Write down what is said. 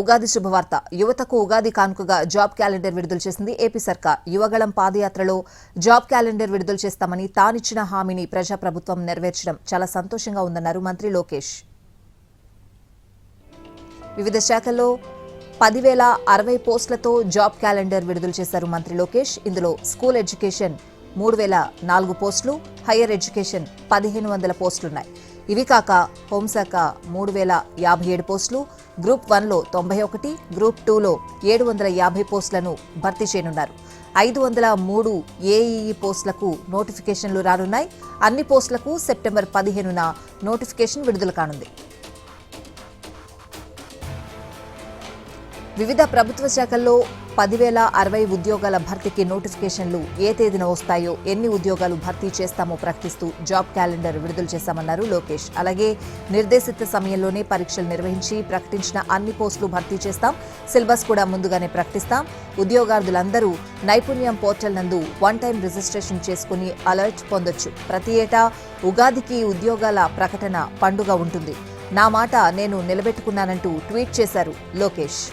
ఉగాది శుభవార్త. యువతకు ఉగాది కానుకగా జాబ్ క్యాలెండర్ విడుదల చేసింది ఏపీ సర్కార్. యువగళం పాదయాత్రలో జాబ్ క్యాలెండర్ విడుదల చేస్తామని తానిచ్చిన హామీని ప్రజాప్రభుత్వం నెరవేర్చడం చాలా సంతోషంగా ఉందన్నారు మంత్రి లోకేష్. వివిధ శాఖల్లో 10,060 పోస్టులతో జాబ్ క్యాలెండర్ విడుదల చేశారు మంత్రి లోకేష్. ఇందులో స్కూల్ ఎడ్యుకేషన్ 3,004 పోస్టులు, హయ్యర్ ఎడ్యుకేషన్ 1,500 పోస్టులున్నాయి. ఇవి కాక హోంశాఖ 3,057 పోస్టులు, గ్రూప్ 1లో 91, గ్రూప్ 2లో 750 పోస్టులను భర్తీ చేయనున్నారు. 503 ఏఈఈ పోస్టులకు నోటిఫికేషన్లు రానున్నాయి. అన్ని పోస్టులకు సెప్టెంబర్ 15న నోటిఫికేషన్ విడుదల కానుంది. వివిధ ప్రభుత్వ శాఖల్లో 10,060 ఉద్యోగాల భర్తీకి నోటిఫికేషన్లు ఏ తేదీన వస్తాయో, ఎన్ని ఉద్యోగాలు భర్తీ చేస్తామో ప్రకటిస్తూ జాబ్ క్యాలెండర్ విడుదల చేశామన్నారు లోకేష్. అలాగే నిర్దేశిత సమయంలోనే పరీక్షలు నిర్వహించి ప్రకటించిన అన్ని పోస్టులు భర్తీ చేస్తాం. సిలబస్ కూడా ముందుగానే ప్రకటిస్తాం. ఉద్యోగార్థులందరూ నైపుణ్యం పోర్టల్ నందు 1 టైం రిజిస్ట్రేషన్ చేసుకుని అలర్ట్ పొందొచ్చు. ప్రతి ఏటా ఉగాదికి ఉద్యోగాల ప్రకటన పండుగ ఉంటుంది. నా మాట నేను నిలబెట్టుకున్నానంటూ ట్వీట్ చేశారు లోకేష్.